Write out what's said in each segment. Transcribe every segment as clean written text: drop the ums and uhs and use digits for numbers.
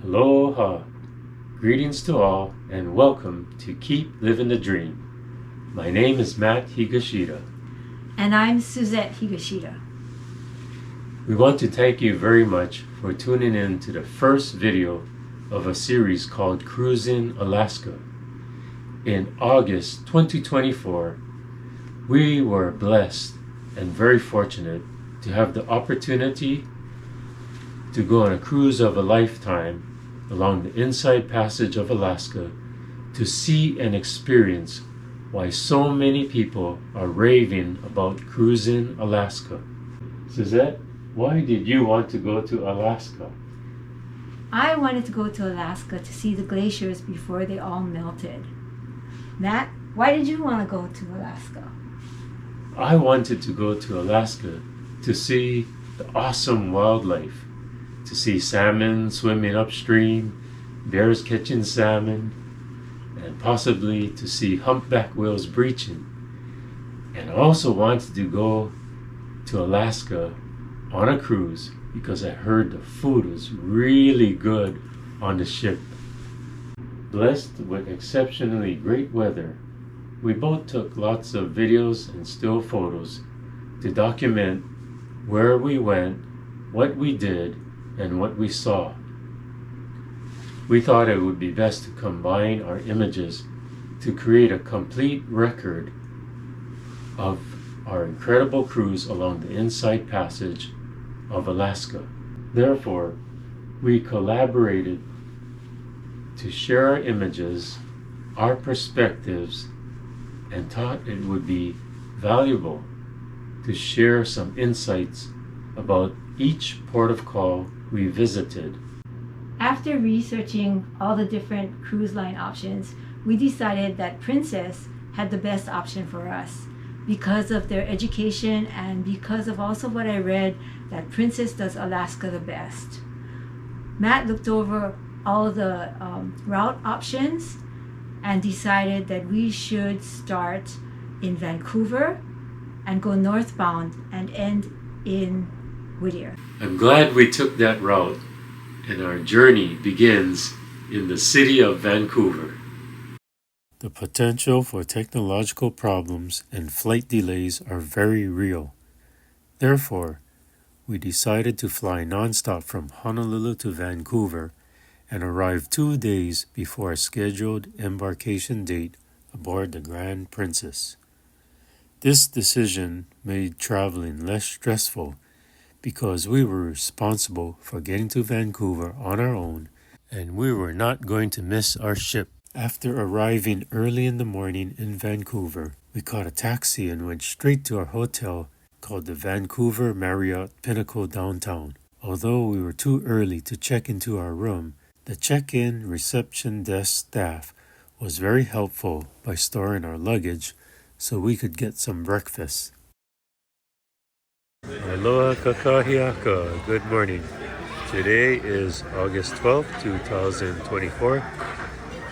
Aloha! Greetings to all and welcome to Keep Living the Dream. My name is Matt Higashida. And I'm Susette Higashida. We want to thank you very much for tuning in to the first video of a series called Cruising Alaska. In August 2024, we were blessed and very fortunate to have the opportunity to go on a cruise of a lifetime along the Inside Passage of Alaska to see and experience why so many people are raving about cruising Alaska. Susette, why did you want to go to Alaska? I wanted to go to Alaska to see the glaciers before they all melted. Matt, why did you want to go to Alaska? I wanted to go to Alaska to see the awesome wildlife, to see salmon swimming upstream, bears catching salmon, and possibly to see humpback whales breaching. And I also wanted to go to Alaska on a cruise because I heard the food was really good on the ship. Blessed with exceptionally great weather, we both took lots of videos and still photos to document where we went, what we did, and what we saw. We thought it would be best to combine our images to create a complete record of our incredible cruise along the Inside Passage of Alaska. Therefore, we collaborated to share our images, our perspectives, and thought it would be valuable to share some insights about each port of call we visited. After researching all the different cruise line options, we decided that Princess had the best option for us because of their education and because of also what I read that Princess does Alaska the best. Matt looked over all the route options and decided that we should start in Vancouver and go northbound and end in Whittier. I'm glad we took that route, and our journey begins in the city of Vancouver. The potential for technological problems and flight delays are very real. Therefore, we decided to fly nonstop from Honolulu to Vancouver and arrive 2 days before our scheduled embarkation date aboard the Grand Princess. This decision made traveling less stressful because we were responsible for getting to Vancouver on our own, and we were not going to miss our ship. After arriving early in the morning in Vancouver, we caught a taxi and went straight to our hotel called the Vancouver Marriott Pinnacle Downtown. Although we were too early to check into our room, the check-in reception desk staff was very helpful by storing our luggage so we could get some breakfast. Aloha kakahiaka. Good morning. Today is August 12th, 2024.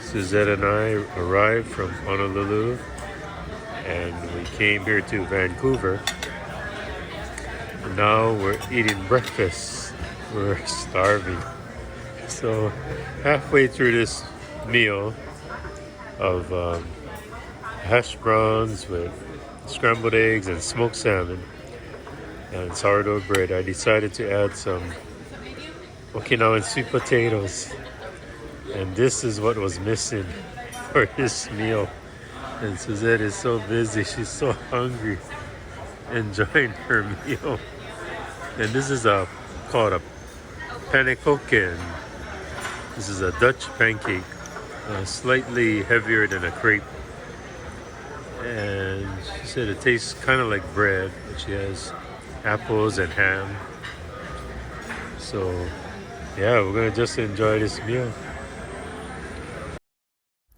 Susette and I arrived from Honolulu and we came here to Vancouver. And now we're eating breakfast. We're starving. So halfway through this meal of hash browns with scrambled eggs and smoked salmon and sourdough bread, I decided to add some Okinawan sweet potatoes. And this is what was missing for this meal. And Susette is so busy, she's so hungry, enjoying her meal. And this is called a pannekoeken. This is a Dutch pancake, slightly heavier than a crepe. And she said it tastes kind of like bread, but she has apples and ham. So yeah, we're gonna just enjoy this meal.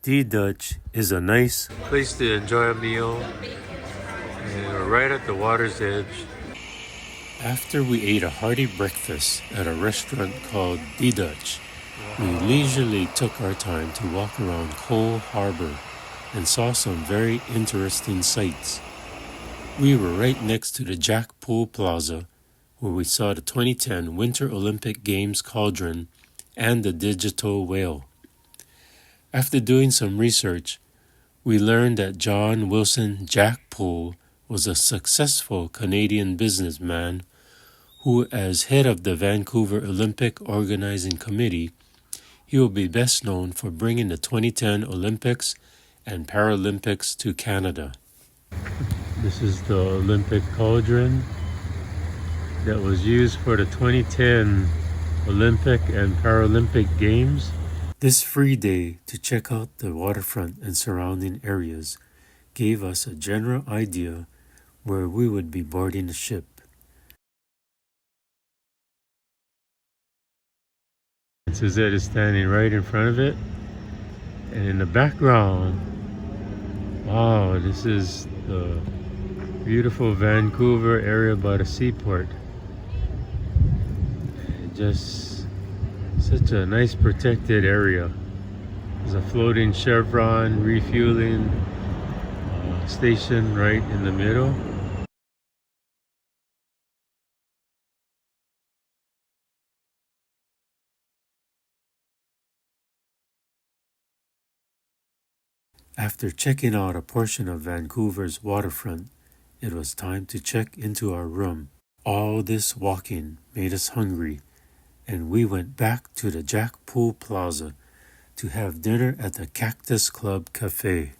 The Dutch is a nice place to enjoy a meal, and we're right at the water's edge. After we ate a hearty breakfast at a restaurant called The Dutch, we leisurely took our time to walk around Cole Harbor and saw some very interesting sights. We were right next to the Jack Pool Plaza, where we saw the 2010 Winter Olympic Games cauldron and the digital whale. After doing some research, we learned that John Wilson Jack Poole was a successful Canadian businessman who, as head of the Vancouver Olympic Organizing Committee, he will be best known for bringing the 2010 Olympics and Paralympics to Canada. This is the Olympic cauldron that was used for the 2010 Olympic and Paralympic Games. This free day to check out the waterfront and surrounding areas gave us a general idea where we would be boarding the ship. Susette is standing right in front of it, and in the background, wow, this is the beautiful Vancouver area by the seaport. Just such a nice protected area. There's a floating chevron refueling station right in the middle. After checking out a portion of Vancouver's waterfront, it was time to check into our room. All this walking made us hungry, and we went back to the Jack Poole Plaza to have dinner at the Cactus Club Cafe.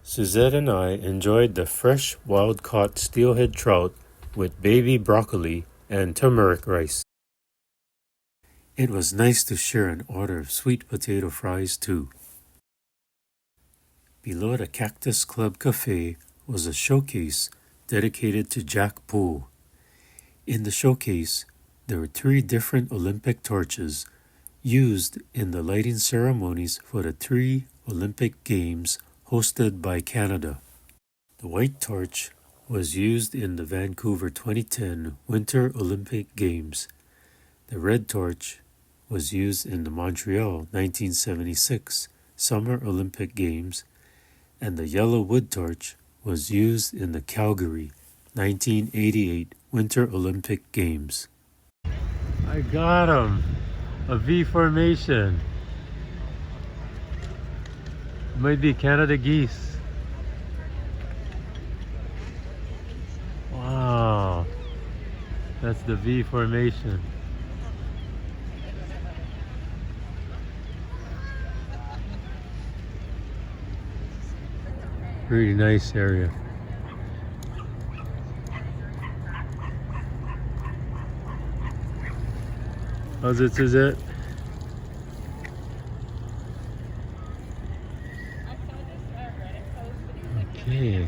Susette and I enjoyed the fresh wild-caught steelhead trout with baby broccoli and turmeric rice. It was nice to share an order of sweet potato fries too. Below the Cactus Club Cafe was a showcase dedicated to Jack Poole. In the showcase, there were 3 different Olympic torches used in the lighting ceremonies for the 3 Olympic Games hosted by Canada. The white torch was used in the Vancouver 2010 Winter Olympic Games. The red torch was used in the Montreal 1976 Summer Olympic Games, and the yellow wood torch was used in the Calgary 1988 Winter Olympic Games. I got him! A V formation. Might be Canada geese. Wow. That's the V formation. Pretty nice area. How's it, Susette? Okay.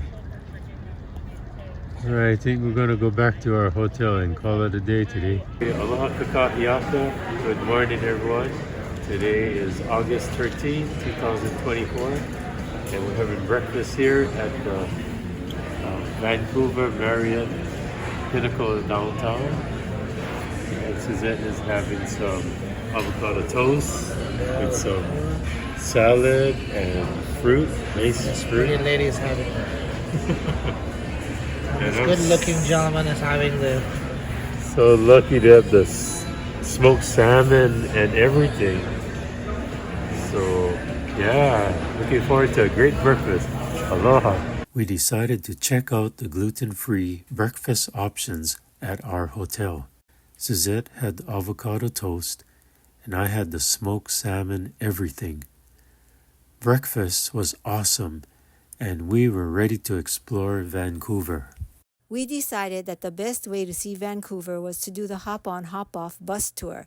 Alright, I think we're gonna go back to our hotel and call it a day today. Aloha kakahiaka. Good morning, everyone. Today is August 13th, 2024. And we're having breakfast here at the Vancouver Marriott Pinnacle downtown. And Susette is having some avocado toast with some salad and fruit, nice fruit. The lady is having And this good-looking gentleman is having the. So lucky to have the smoked salmon and everything. So yeah, looking forward to a great breakfast. Aloha. We decided to check out the gluten-free breakfast options at our hotel. Susette had the avocado toast, and I had the smoked salmon everything. Breakfast was awesome, and we were ready to explore Vancouver. We decided that the best way to see Vancouver was to do the hop-on, hop-off bus tour.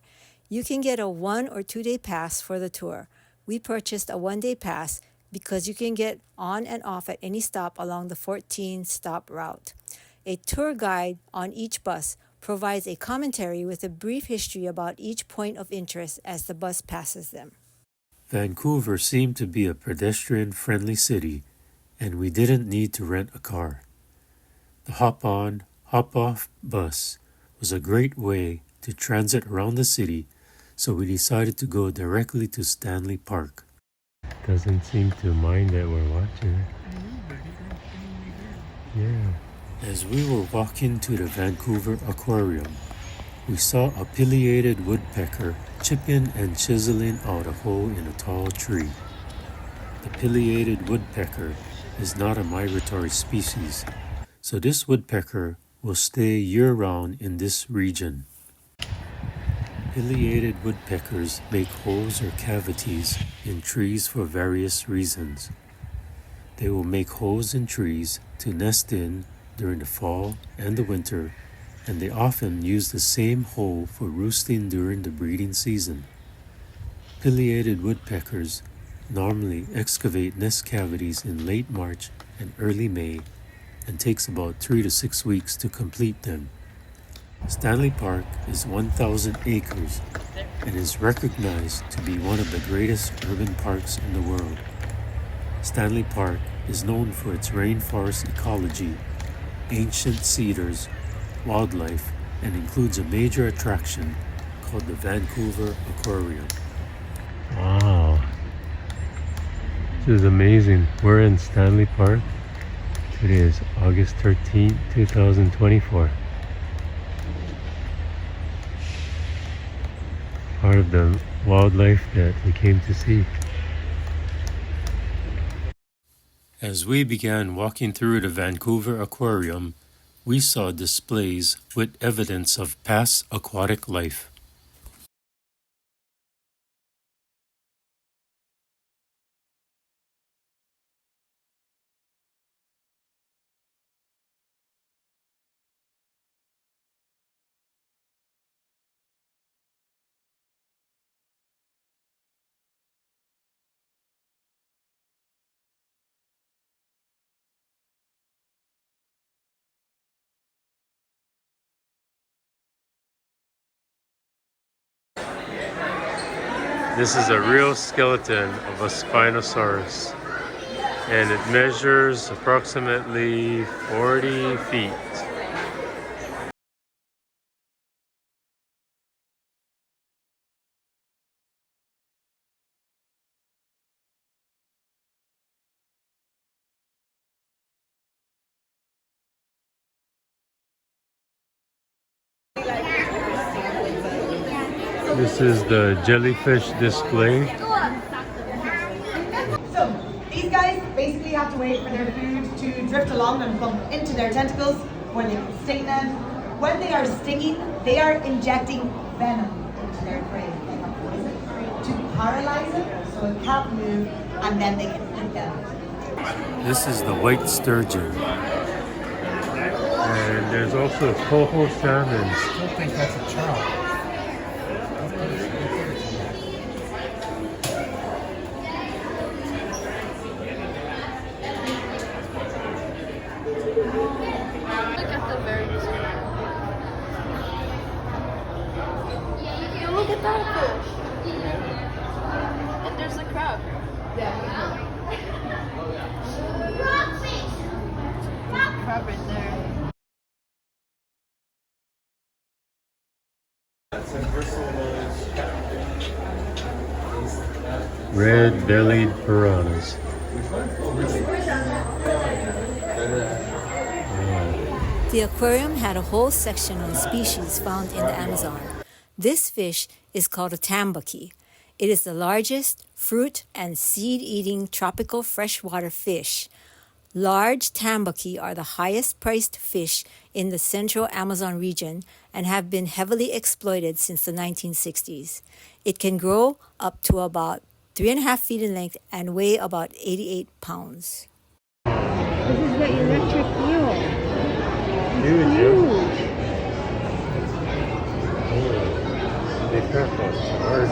You can get a 1 or 2 day pass for the tour. We purchased a 1 day pass because you can get on and off at any stop along the 14-stop route. A tour guide on each bus provides a commentary with a brief history about each point of interest as the bus passes them. Vancouver seemed to be a pedestrian-friendly city, and we didn't need to rent a car. The hop-on, hop-off bus was a great way to transit around the city, so we decided to go directly to Stanley Park. Doesn't seem to mind that we're watching. Yeah. As we were walking to the Vancouver Aquarium, we saw a pileated woodpecker chipping and chiseling out a hole in a tall tree. The pileated woodpecker is not a migratory species, so this woodpecker will stay year-round in this region. Pileated woodpeckers make holes or cavities in trees for various reasons. They will make holes in trees to nest in during the fall and the winter, and they often use the same hole for roosting during the breeding season. Pileated woodpeckers normally excavate nest cavities in late March and early May, and takes about 3 to 6 weeks to complete them. Stanley Park is 1,000 acres and is recognized to be one of the greatest urban parks in the world. Stanley Park is known for its rainforest ecology, ancient cedars, wildlife, and includes a major attraction called the Vancouver Aquarium. Wow. This is amazing. We're in Stanley Park. Today is August 13, 2024. Part of the wildlife that we came to see. As we began walking through the Vancouver Aquarium, we saw displays with evidence of past aquatic life. This is a real skeleton of a Spinosaurus, and it measures approximately 40 feet. This is the jellyfish display. So these guys basically have to wait for their food to drift along and come into their tentacles where they can sting them. When they are stinging, they are injecting venom into their prey. They have poison to paralyze it so it can't move, and then they can eat them. This is the white sturgeon. And there's also coho salmon. I still think that's a trout. Look at the birds. You look at that fish. And there's a crab. Crab right there. Red-bellied piranhas. The aquarium had a whole section on species found in the Amazon. This fish is called a tambaqui. It is the largest fruit and seed-eating tropical freshwater fish. Large tambaqui are the highest priced fish in the central Amazon region and have been heavily exploited since the 1960s. It can grow up to about 3.5 feet in length and weigh about 88 pounds. This is the electric eel. Huge. Huge. They crack us hard.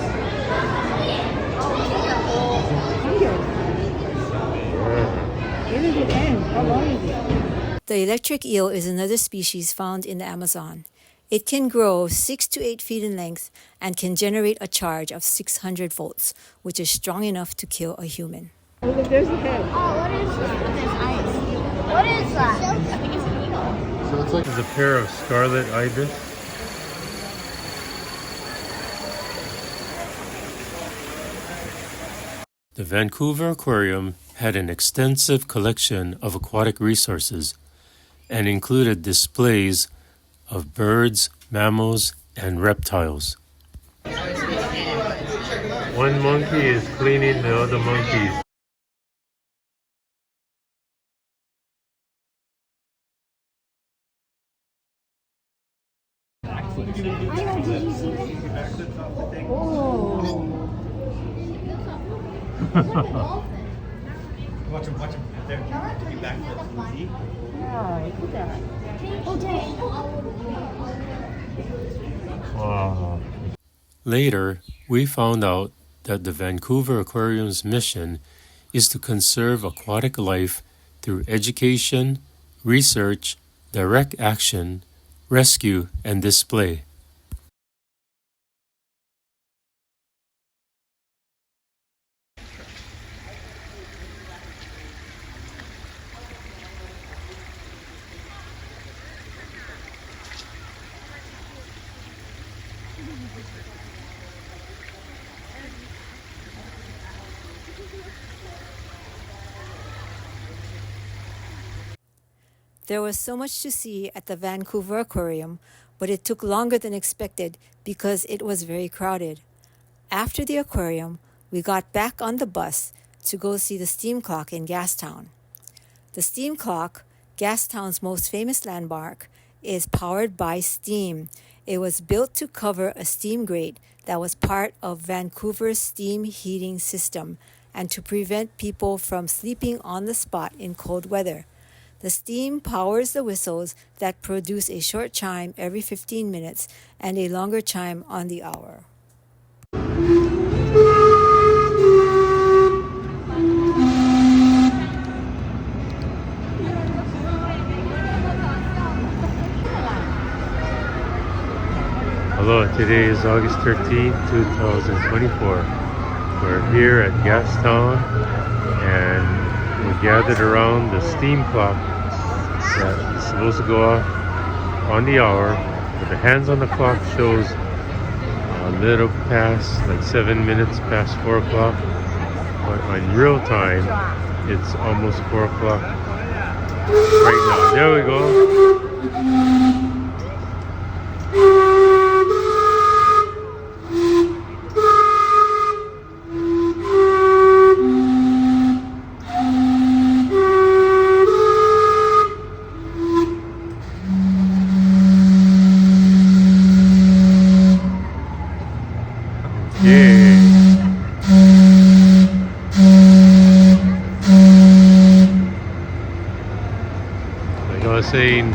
Where does it end? How long is it? The electric eel is another species found in the Amazon. It can grow 6 to 8 feet in length and can generate a charge of 600 volts, which is strong enough to kill a human. Oh, look, there's the head. Oh, what is that? There's ice. What is that? I think it's an eagle. So it's like there's a pair of scarlet ibis. The Vancouver Aquarium had an extensive collection of aquatic resources and included displays of birds, mammals, and reptiles. One monkey is cleaning the other monkeys. Watch him, watch him. There. You backflip. See? Yeah, look at that. Wow. Later, we found out that the Vancouver Aquarium's mission is to conserve aquatic life through education, research, direct action, rescue, and display. There was so much to see at the Vancouver Aquarium, but it took longer than expected because it was very crowded. After the aquarium, we got back on the bus to go see the steam clock in Gastown. The steam clock, Gastown's most famous landmark, is powered by steam. It was built to cover a steam grate that was part of Vancouver's steam heating system and to prevent people from sleeping on the spot in cold weather. The steam powers the whistles that produce a short chime every 15 minutes and a longer chime on the hour. Hello, today is August 13th, 2024. We're here at Gastown and we gathered around the steam clock that is supposed to go off on the hour, but the hands on the clock shows a little past, like 7 minutes past 4 o'clock, but in real time it's almost 4 o'clock right now. There we go. Like I was saying,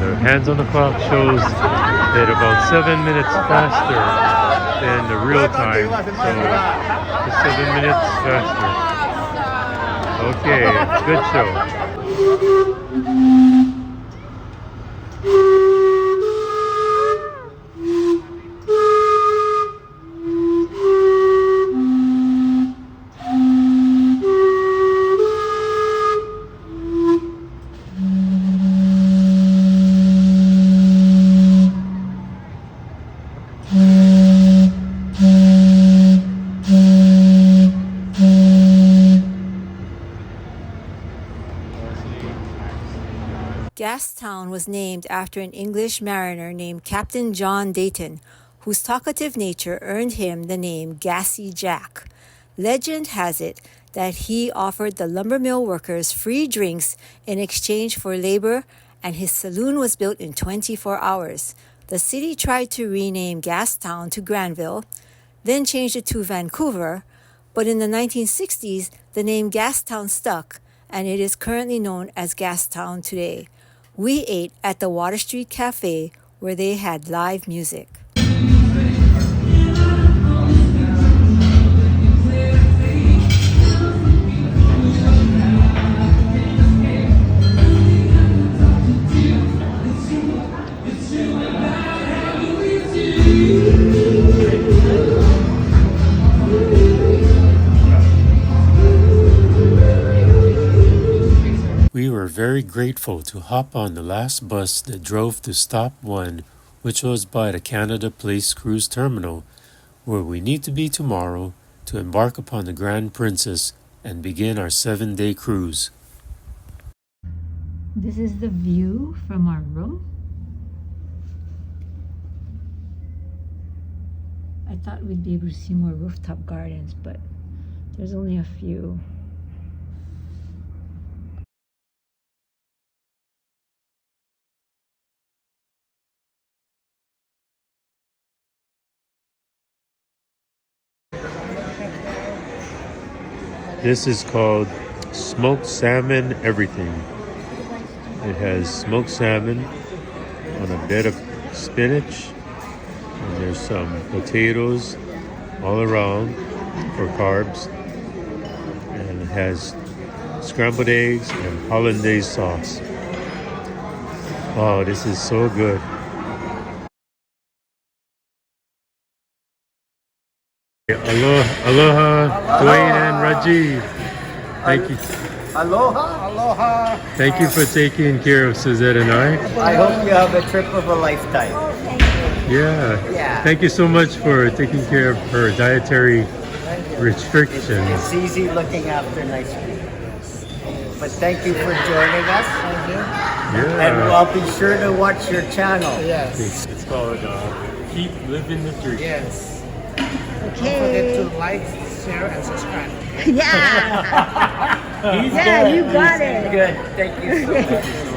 the hands on the clock shows that about 7 minutes faster than the real time. So just 7 minutes faster. Okay, good show. Gastown was named after an English mariner named Captain John Dayton, whose talkative nature earned him the name Gassy Jack. Legend has it that he offered the lumber mill workers free drinks in exchange for labor, and his saloon was built in 24 hours. The city tried to rename Gastown to Granville, then changed it to Vancouver, but in the 1960s, the name Gastown stuck, and it is currently known as Gastown today. We ate at the Water Street Cafe, where they had live music. We were very grateful to hop on the last bus that drove to Stop 1, which was by the Canada Place Cruise Terminal, where we need to be tomorrow to embark upon the Grand Princess and begin our 7-day cruise. This is the view from our room. I thought we'd be able to see more rooftop gardens, but there's only a few. This is called smoked salmon everything. It has smoked salmon on a bed of spinach, and there's some potatoes all around for carbs, and it has scrambled eggs and hollandaise sauce. Oh, this is so good. Aloha, aloha, Dwayne and Rajiv. Thank you. Aloha. Aloha. Thank you for taking care of Susette and I. I hope you have a trip of a lifetime. Yeah. Yeah. Thank you so much for taking care of her dietary restrictions. It's easy looking after nice people. But thank you for joining us. Yeah. And I'll be sure to watch your channel. Yes. It's called Keep Living the Dream. Yes. Don't Okay. forget to like, share, and subscribe. Yeah. He's Yeah, good. you got it. Good. Thank you so much.